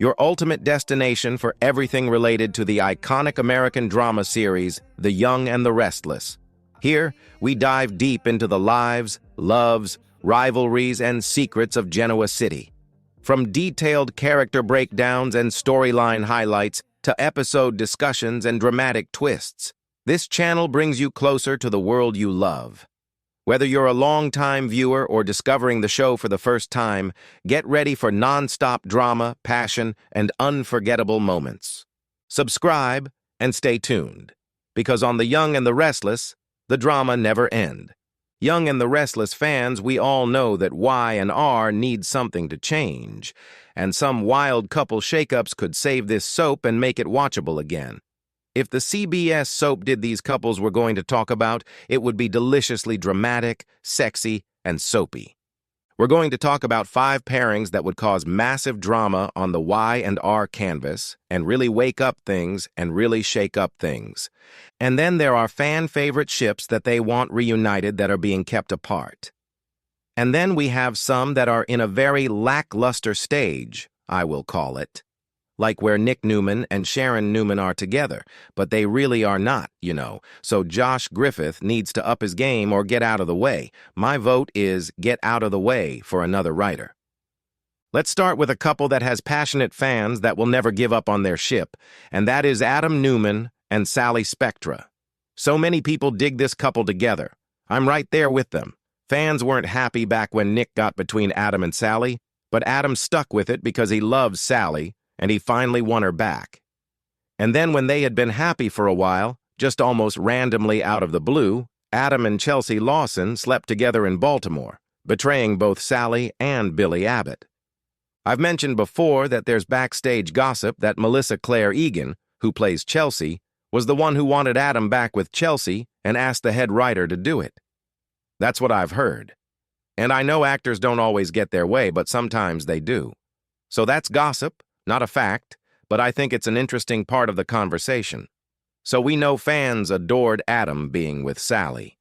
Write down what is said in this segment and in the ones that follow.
your ultimate destination for everything related to the iconic American drama series, The Young and the Restless. Here, we dive deep into the lives, loves, rivalries, and secrets of Genoa City. From detailed character breakdowns and storyline highlights to episode discussions and dramatic twists, this channel brings you closer to the world you love. Whether you're a long-time viewer or discovering the show for the first time, get ready for non-stop drama, passion, and unforgettable moments. Subscribe and stay tuned, because on The Young and the Restless, the drama never ends. Young and the Restless fans, we all know that Y and R need something to change, and some wild couple shakeups could save this soap and make it watchable again. If the CBS soap did these couples we're going to talk about, it would be deliciously dramatic, sexy, and soapy. We're going to talk about 5 pairings that would cause massive drama on the Y and R canvas and really wake up things and really shake up things. And then there are fan-favorite ships that they want reunited that are being kept apart. And then we have some that are in a very lackluster stage, I will call it. Like where Nick Newman and Sharon Newman are together, but they really are not, so Josh Griffith needs to up his game or get out of the way. My vote is get out of the way for another writer. Let's start with a couple that has passionate fans that will never give up on their ship, and that is Adam Newman and Sally Spectra. So many people dig this couple together. I'm right there with them. Fans weren't happy back when Nick got between Adam and Sally, but Adam stuck with it because he loves Sally, and he finally won her back. And then when they had been happy for a while, just almost randomly out of the blue, Adam and Chelsea Lawson slept together in Baltimore, betraying both Sally and Billy Abbott. I've mentioned before that there's backstage gossip that Melissa Claire Egan, who plays Chelsea, was the one who wanted Adam back with Chelsea and asked the head writer to do it. That's what I've heard. And I know actors don't always get their way, but sometimes they do. So that's gossip. Not a fact, but I think it's an interesting part of the conversation. So we know fans adored Adam being with Sally.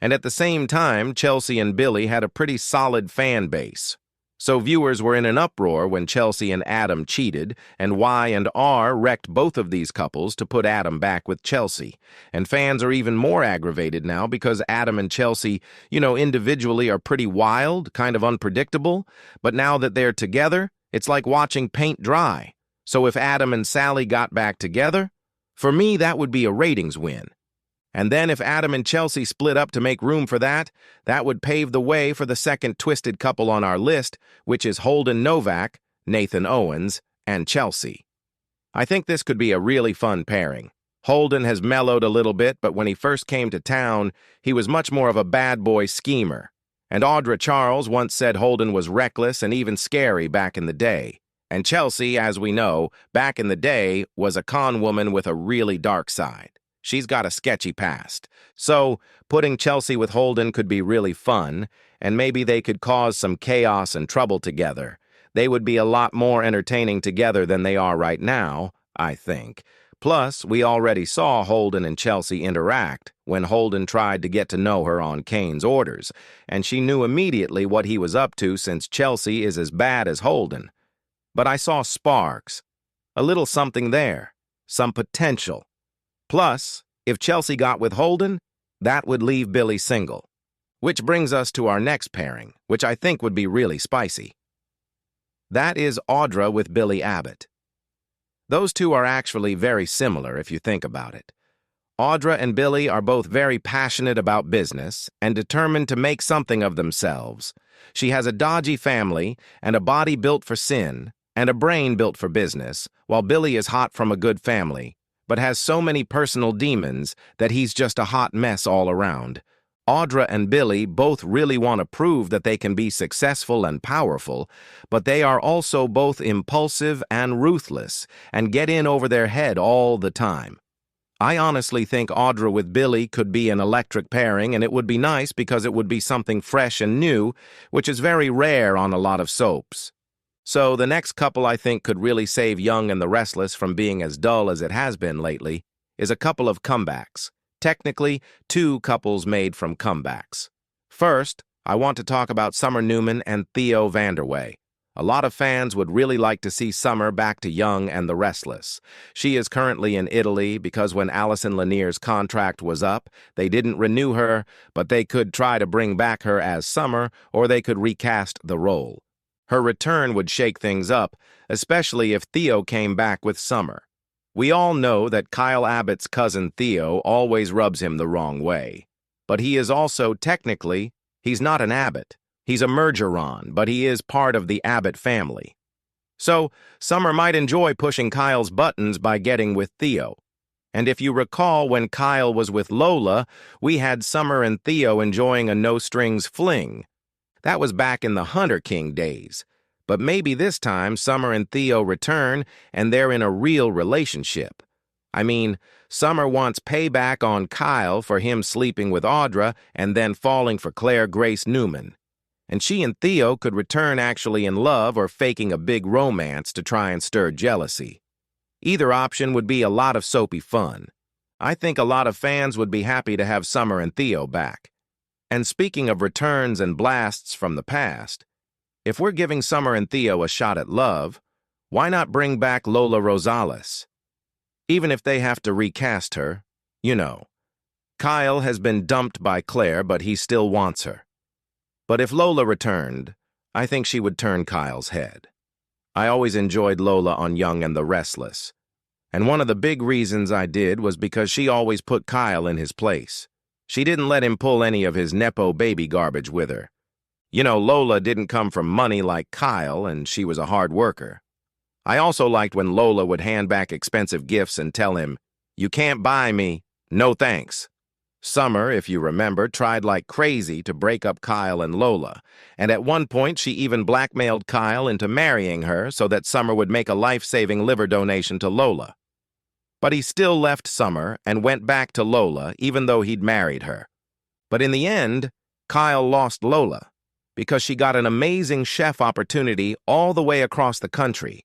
And at the same time, Chelsea and Billy had a pretty solid fan base. So viewers were in an uproar when Chelsea and Adam cheated, and Y and R wrecked both of these couples to put Adam back with Chelsea. And fans are even more aggravated now because Adam and Chelsea, individually are pretty wild, kind of unpredictable, but now that they're together, it's like watching paint dry. So if Adam and Sally got back together, for me, that would be a ratings win. And then if Adam and Chelsea split up to make room for that, that would pave the way for the second twisted couple on our list, which is Holden Novak, Nathan Owens, and Chelsea. I think this could be a really fun pairing. Holden has mellowed a little bit, but when he first came to town, he was much more of a bad boy schemer. And Audra Charles once said Holden was reckless and even scary back in the day. And Chelsea, as we know, back in the day, was a con woman with a really dark side. She's got a sketchy past. So, putting Chelsea with Holden could be really fun, and maybe they could cause some chaos and trouble together. They would be a lot more entertaining together than they are right now, I think. Plus, we already saw Holden and Chelsea interact when Holden tried to get to know her on Kane's orders, and she knew immediately what he was up to since Chelsea is as bad as Holden. But I saw sparks, a little something there, some potential. Plus, if Chelsea got with Holden, that would leave Billy single. Which brings us to our next pairing, which I think would be really spicy. That is Audra with Billy Abbott. Those two are actually very similar if you think about it. Audra and Billy are both very passionate about business and determined to make something of themselves. She has a dodgy family and a body built for sin and a brain built for business, while Billy is hot from a good family, but has so many personal demons that he's just a hot mess all around. Audra and Billy both really want to prove that they can be successful and powerful, but they are also both impulsive and ruthless and get in over their head all the time. I honestly think Audra with Billy could be an electric pairing, and it would be nice because it would be something fresh and new, which is very rare on a lot of soaps. So the next couple I think could really save Young and the Restless from being as dull as it has been lately is a couple of comebacks. Technically, 2 couples made from comebacks. First, I want to talk about Summer Newman and Theo Vanderway. A lot of fans would really like to see Summer back to Young and the Restless. She is currently in Italy because when Alison Lanier's contract was up, they didn't renew her, but they could try to bring back her as Summer, or they could recast the role. Her return would shake things up, especially if Theo came back with Summer. We all know that Kyle Abbott's cousin Theo always rubs him the wrong way. But he is also, technically, he's not an Abbott. He's a Mergeron, but he is part of the Abbott family. So, Summer might enjoy pushing Kyle's buttons by getting with Theo. And if you recall when Kyle was with Lola, we had Summer and Theo enjoying a no-strings fling. That was back in the Hunter King days. But maybe this time Summer and Theo return and they're in a real relationship. I mean, Summer wants payback on Kyle for him sleeping with Audra and then falling for Claire Grace Newman. And she and Theo could return actually in love or faking a big romance to try and stir jealousy. Either option would be a lot of soapy fun. I think a lot of fans would be happy to have Summer and Theo back. And speaking of returns and blasts from the past, if we're giving Summer and Theo a shot at love, why not bring back Lola Rosales? Even if they have to recast her, you know. Kyle has been dumped by Claire, but he still wants her. But if Lola returned, I think she would turn Kyle's head. I always enjoyed Lola on Young and the Restless. And one of the big reasons I did was because she always put Kyle in his place. She didn't let him pull any of his Nepo baby garbage with her. You know, Lola didn't come from money like Kyle, and she was a hard worker. I also liked when Lola would hand back expensive gifts and tell him, "You can't buy me, no thanks." Summer, if you remember, tried like crazy to break up Kyle and Lola, and at one point she even blackmailed Kyle into marrying her so that Summer would make a life-saving liver donation to Lola. But he still left Summer and went back to Lola even though he'd married her. But in the end, Kyle lost Lola because she got an amazing chef opportunity all the way across the country.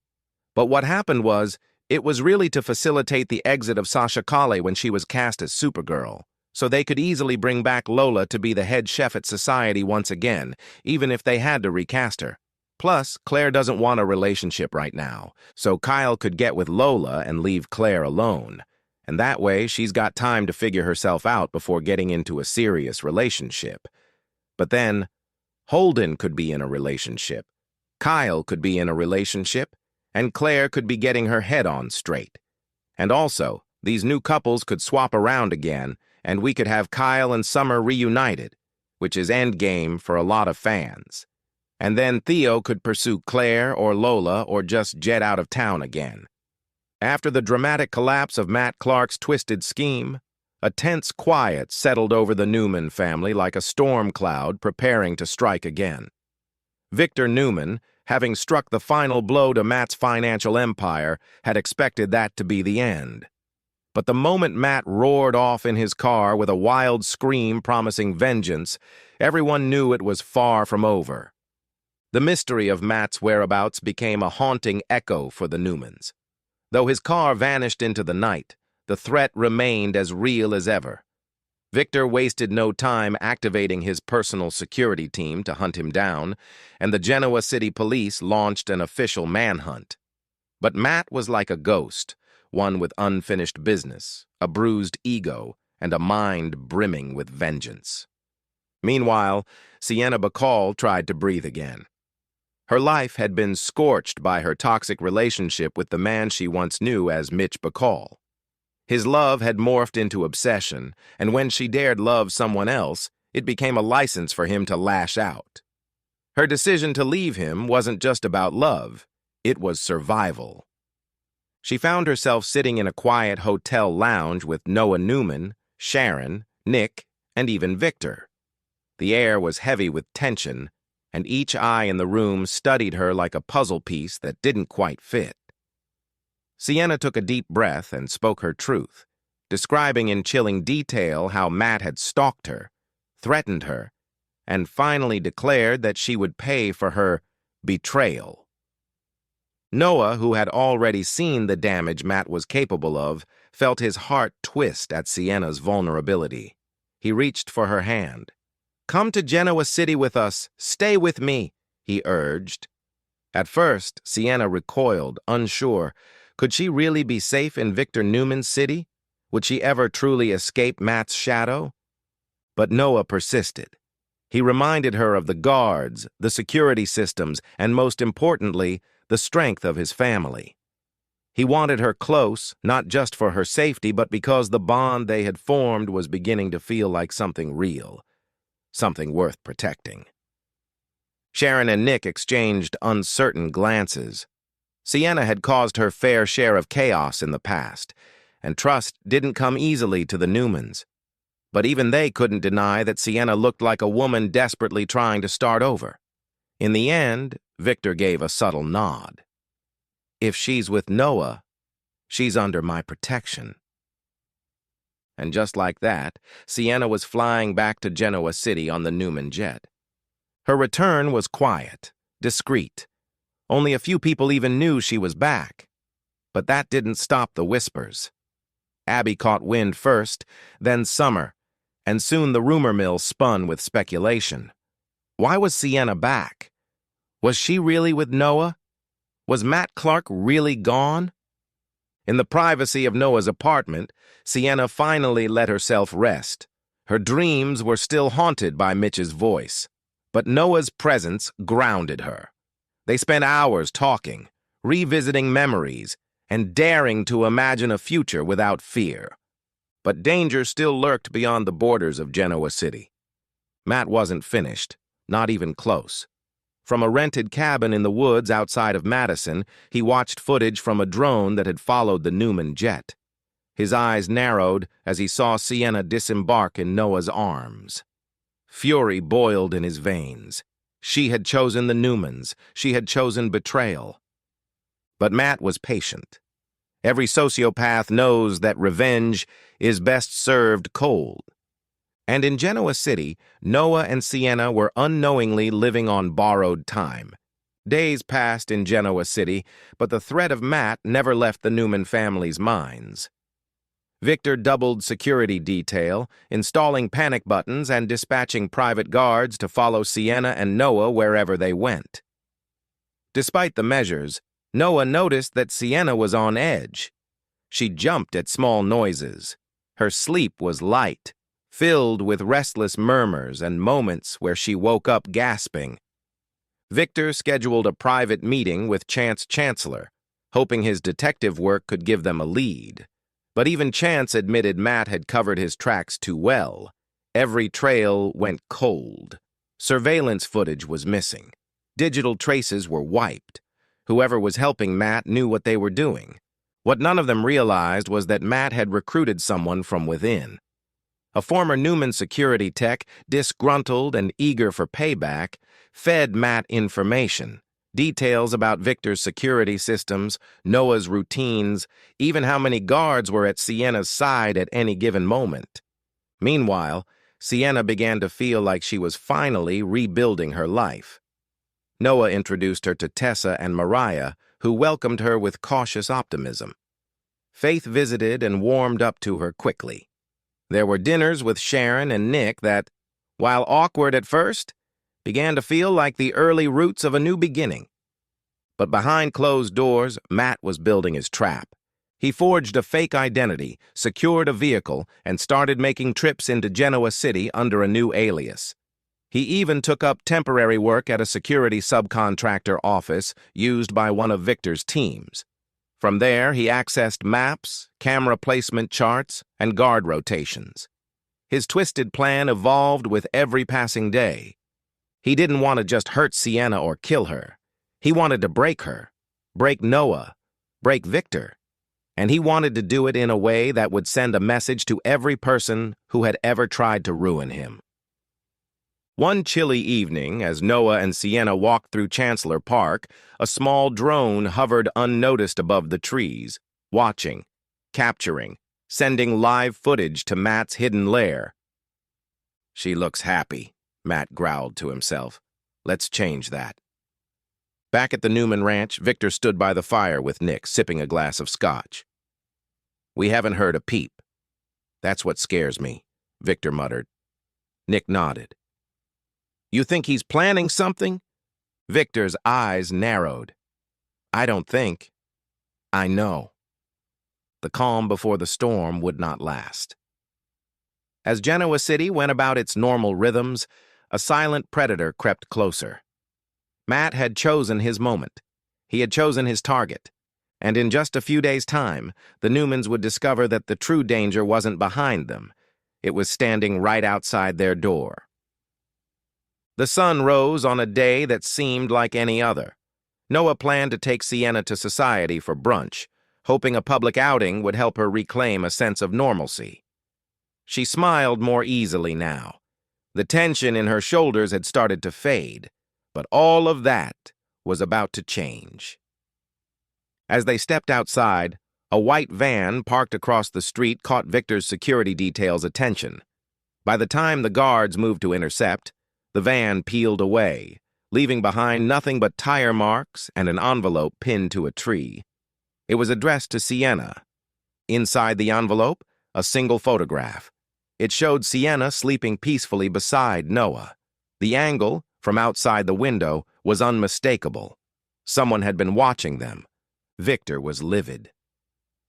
But what happened was, it was really to facilitate the exit of Sasha Calle when she was cast as Supergirl, so they could easily bring back Lola to be the head chef at Society once again, even if they had to recast her. Plus, Claire doesn't want a relationship right now, so Kyle could get with Lola and leave Claire alone. And that way, she's got time to figure herself out before getting into a serious relationship. But then, Holden could be in a relationship, Kyle could be in a relationship, and Claire could be getting her head on straight. And also, these new couples could swap around again, and we could have Kyle and Summer reunited, which is endgame for a lot of fans. And then Theo could pursue Claire or Lola or just jet out of town again. After the dramatic collapse of Matt Clark's twisted scheme, a tense quiet settled over the Newman family like a storm cloud preparing to strike again. Victor Newman, having struck the final blow to Matt's financial empire, had expected that to be the end. But the moment Matt roared off in his car with a wild scream promising vengeance, everyone knew it was far from over. The mystery of Matt's whereabouts became a haunting echo for the Newmans. Though his car vanished into the night, the threat remained as real as ever. Victor wasted no time activating his personal security team to hunt him down, and the Genoa City police launched an official manhunt. But Matt was like a ghost, one with unfinished business, a bruised ego, and a mind brimming with vengeance. Meanwhile, Sienna Bacall tried to breathe again. Her life had been scorched by her toxic relationship with the man she once knew as Mitch Bacall. His love had morphed into obsession, and when she dared love someone else, it became a license for him to lash out. Her decision to leave him wasn't just about love, it was survival. She found herself sitting in a quiet hotel lounge with Noah Newman, Sharon, Nick, and even Victor. The air was heavy with tension, and each eye in the room studied her like a puzzle piece that didn't quite fit. Sienna took a deep breath and spoke her truth, describing in chilling detail how Matt had stalked her, threatened her, and finally declared that she would pay for her betrayal. Noah, who had already seen the damage Matt was capable of, felt his heart twist at Sienna's vulnerability. He reached for her hand. "Come to Genoa City with us. Stay with me," he urged. At first, Sienna recoiled, unsure. Could she really be safe in Victor Newman's city? Would she ever truly escape Matt's shadow? But Noah persisted. He reminded her of the guards, the security systems, and most importantly, the strength of his family. He wanted her close, not just for her safety, but because the bond they had formed was beginning to feel like something real, something worth protecting. Sharon and Nick exchanged uncertain glances. Sienna had caused her fair share of chaos in the past, and trust didn't come easily to the Newmans. But even they couldn't deny that Sienna looked like a woman desperately trying to start over. In the end, Victor gave a subtle nod. If she's with Noah, she's under my protection. And just like that, Sienna was flying back to Genoa City on the Newman jet. Her return was quiet, discreet. Only a few people even knew she was back. But that didn't stop the whispers. Abby caught wind first, then Summer, and soon the rumor mill spun with speculation. Why was Sienna back? Was she really with Noah? Was Matt Clark really gone? In the privacy of Noah's apartment, Sienna finally let herself rest. Her dreams were still haunted by Mitch's voice, but Noah's presence grounded her. They spent hours talking, revisiting memories, and daring to imagine a future without fear. But danger still lurked beyond the borders of Genoa City. Matt wasn't finished, not even close. From a rented cabin in the woods outside of Madison, he watched footage from a drone that had followed the Newman jet. His eyes narrowed as he saw Sienna disembark in Noah's arms. Fury boiled in his veins. She had chosen the Newmans. She had chosen betrayal. But Matt was patient. Every sociopath knows that revenge is best served cold. And in Genoa City, Noah and Sienna were unknowingly living on borrowed time. Days passed in Genoa City, but the threat of Matt never left the Newman family's minds. Victor doubled security detail, installing panic buttons and dispatching private guards to follow Sienna and Noah wherever they went. Despite the measures, Noah noticed that Sienna was on edge. She jumped at small noises. Her sleep was light, filled with restless murmurs and moments where she woke up gasping. Victor scheduled a private meeting with Chance Chancellor, hoping his detective work could give them a lead. But even Chance admitted Matt had covered his tracks too well. Every trail went cold. Surveillance footage was missing. Digital traces were wiped. Whoever was helping Matt knew what they were doing. What none of them realized was that Matt had recruited someone from within. A former Newman security tech, disgruntled and eager for payback, fed Matt information, details about Victor's security systems, Noah's routines, even how many guards were at Sienna's side at any given moment. Meanwhile, Sienna began to feel like she was finally rebuilding her life. Noah introduced her to Tessa and Mariah, who welcomed her with cautious optimism. Faith visited and warmed up to her quickly. There were dinners with Sharon and Nick that, while awkward at first, began to feel like the early roots of a new beginning. But behind closed doors, Matt was building his trap. He forged a fake identity, secured a vehicle, and started making trips into Genoa City under a new alias. He even took up temporary work at a security subcontractor office used by one of Victor's teams. From there, he accessed maps, camera placement charts, and guard rotations. His twisted plan evolved with every passing day. He didn't want to just hurt Sienna or kill her. He wanted to break her, break Noah, break Victor. And he wanted to do it in a way that would send a message to every person who had ever tried to ruin him. One chilly evening, as Noah and Sienna walked through Chancellor Park, a small drone hovered unnoticed above the trees, watching, capturing, sending live footage to Matt's hidden lair. "She looks happy," Matt growled to himself. "Let's change that." Back at the Newman Ranch, Victor stood by the fire with Nick, sipping a glass of scotch. "We haven't heard a peep." "That's what scares me," Victor muttered. Nick nodded. "You think he's planning something?" Victor's eyes narrowed. I don't think. I know. The calm before the storm would not last. As Genoa City went about its normal rhythms, a silent predator crept closer. Matt had chosen his moment. He had chosen his target. And in just a few days' time, the Newmans would discover that the true danger wasn't behind them. It was standing right outside their door. The sun rose on a day that seemed like any other. Noah planned to take Sienna to society for brunch, hoping a public outing would help her reclaim a sense of normalcy. She smiled more easily now. The tension in her shoulders had started to fade, but all of that was about to change. As they stepped outside, a white van parked across the street caught Victor's security detail's attention. By the time the guards moved to intercept, the van peeled away, leaving behind nothing but tire marks and an envelope pinned to a tree. It was addressed to Sienna. Inside the envelope, a single photograph. It showed Sienna sleeping peacefully beside Noah. The angle, from outside the window, was unmistakable. Someone had been watching them. Victor was livid.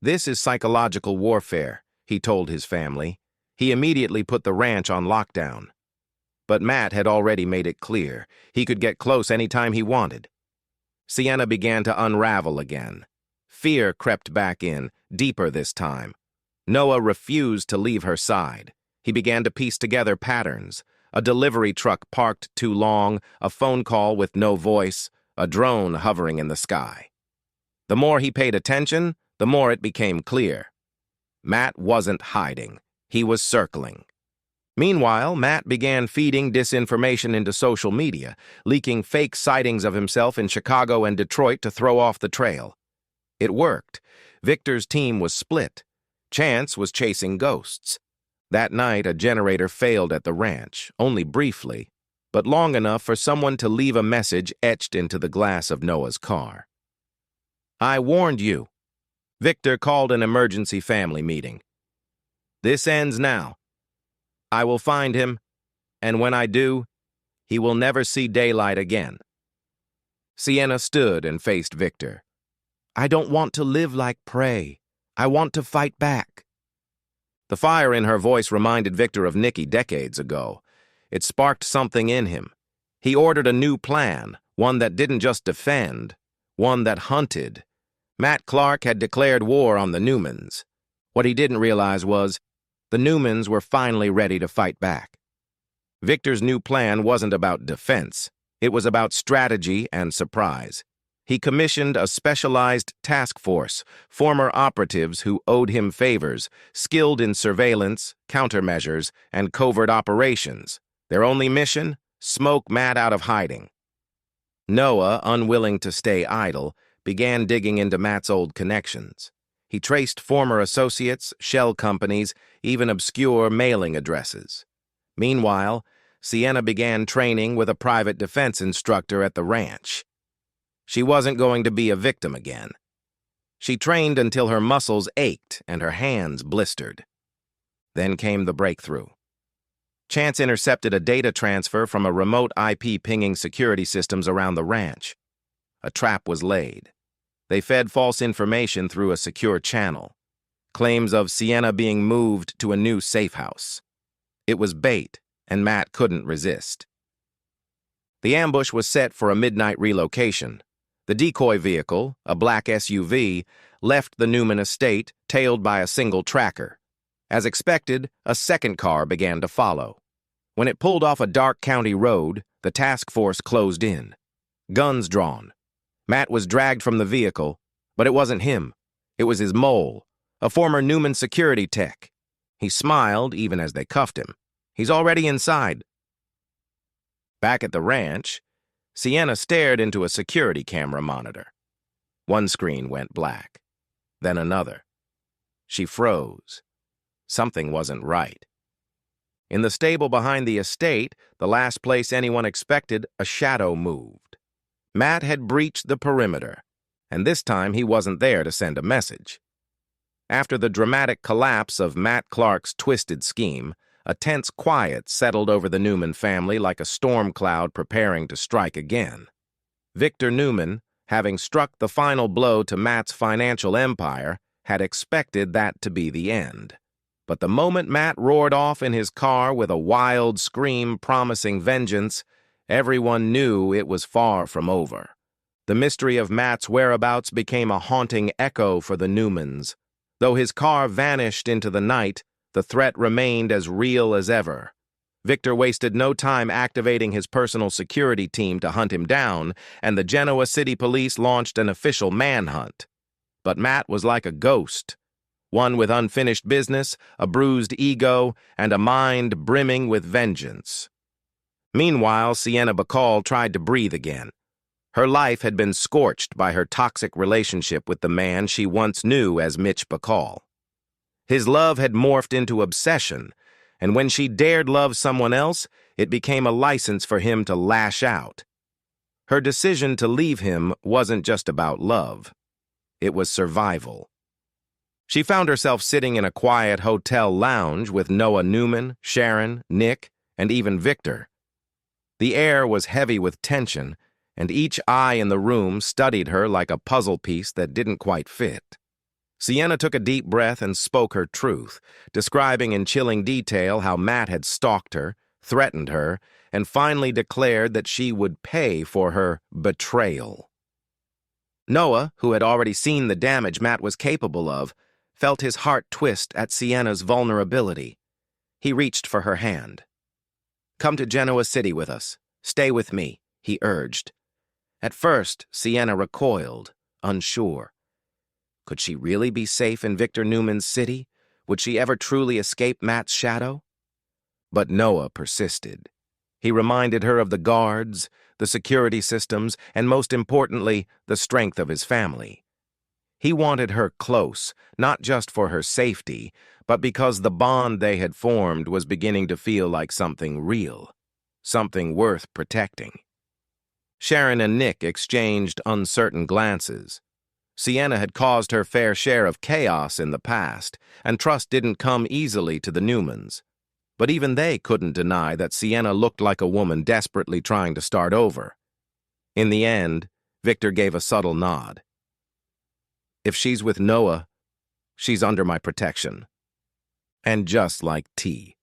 This is psychological warfare, he told his family. He immediately put the ranch on lockdown. But Matt had already made it clear he could get close anytime he wanted. Sienna began to unravel again. Fear crept back in, deeper this time. Noah refused to leave her side. He began to piece together patterns. A delivery truck parked too long, a phone call with no voice, a drone hovering in the sky. The more he paid attention, the more it became clear. Matt wasn't hiding. He was circling. Meanwhile, Matt began feeding disinformation into social media, leaking fake sightings of himself in Chicago and Detroit to throw off the trail. It worked. Victor's team was split. Chance was chasing ghosts. That night, a generator failed at the ranch, only briefly, but long enough for someone to leave a message etched into the glass of Noah's car. I warned you. Victor called an emergency family meeting. This ends now. I will find him, and when I do, he will never see daylight again. Sienna stood and faced Victor. I don't want to live like prey. I want to fight back. The fire in her voice reminded Victor of Nikki decades ago. It sparked something in him. He ordered a new plan, one that didn't just defend, one that hunted. Matt Clark had declared war on the Newmans. What he didn't realize was the Newmans were finally ready to fight back. Victor's new plan wasn't about defense. It was about strategy and surprise. He commissioned a specialized task force, former operatives who owed him favors, skilled in surveillance, countermeasures, and covert operations. Their only mission? Smoke Matt out of hiding. Noah, unwilling to stay idle, began digging into Matt's old connections. He traced former associates, shell companies, even obscure mailing addresses. Meanwhile, Sienna began training with a private defense instructor at the ranch. She wasn't going to be a victim again. She trained until her muscles ached and her hands blistered. Then came the breakthrough. Chance intercepted a data transfer from a remote IP pinging security systems around the ranch. A trap was laid. They fed false information through a secure channel. Claims of Sienna being moved to a new safe house. It was bait, and Matt couldn't resist. The ambush was set for a midnight relocation. The decoy vehicle, a black SUV, left the Newman estate, tailed by a single tracker. As expected, a second car began to follow. When it pulled off a dark county road, the task force closed in. Guns drawn. Matt was dragged from the vehicle, but it wasn't him. It was his mole, a former Newman security tech. He smiled even as they cuffed him. He's already inside. Back at the ranch, Sienna stared into a security camera monitor. One screen went black, then another. She froze. Something wasn't right. In the stable behind the estate, the last place anyone expected, a shadow moved. Matt had breached the perimeter, and this time he wasn't there to send a message. After the dramatic collapse of Matt Clark's twisted scheme, a tense quiet settled over the Newman family like a storm cloud preparing to strike again. Victor Newman, having struck the final blow to Matt's financial empire, had expected that to be the end. But the moment Matt roared off in his car with a wild scream promising vengeance, everyone knew it was far from over. The mystery of Matt's whereabouts became a haunting echo for the Newmans. Though his car vanished into the night, the threat remained as real as ever. Victor wasted no time activating his personal security team to hunt him down, and the Genoa City police launched an official manhunt. But Matt was like a ghost, one with unfinished business, a bruised ego, and a mind brimming with vengeance. Meanwhile, Sienna Bacall tried to breathe again. Her life had been scorched by her toxic relationship with the man she once knew as Mitch Bacall. His love had morphed into obsession, and when she dared love someone else, it became a license for him to lash out. Her decision to leave him wasn't just about love. It was survival. She found herself sitting in a quiet hotel lounge with Noah Newman, Sharon, Nick, and even Victor. The air was heavy with tension, and each eye in the room studied her like a puzzle piece that didn't quite fit. Sienna took a deep breath and spoke her truth, describing in chilling detail how Matt had stalked her, threatened her, and finally declared that she would pay for her betrayal. Noah, who had already seen the damage Matt was capable of, felt his heart twist at Sienna's vulnerability. He reached for her hand. "Come to Genoa City with us. Stay with me," he urged. At first, Sienna recoiled, unsure. Could she really be safe in Victor Newman's city? Would she ever truly escape Matt's shadow? But Noah persisted. He reminded her of the guards, the security systems, and most importantly, the strength of his family. He wanted her close, not just for her safety, but because the bond they had formed was beginning to feel like something real, something worth protecting. Sharon and Nick exchanged uncertain glances. Sienna had caused her fair share of chaos in the past, and trust didn't come easily to the Newmans. But even they couldn't deny that Sienna looked like a woman desperately trying to start over. In the end, Victor gave a subtle nod. "If she's with Noah, she's under my protection." And just like tea.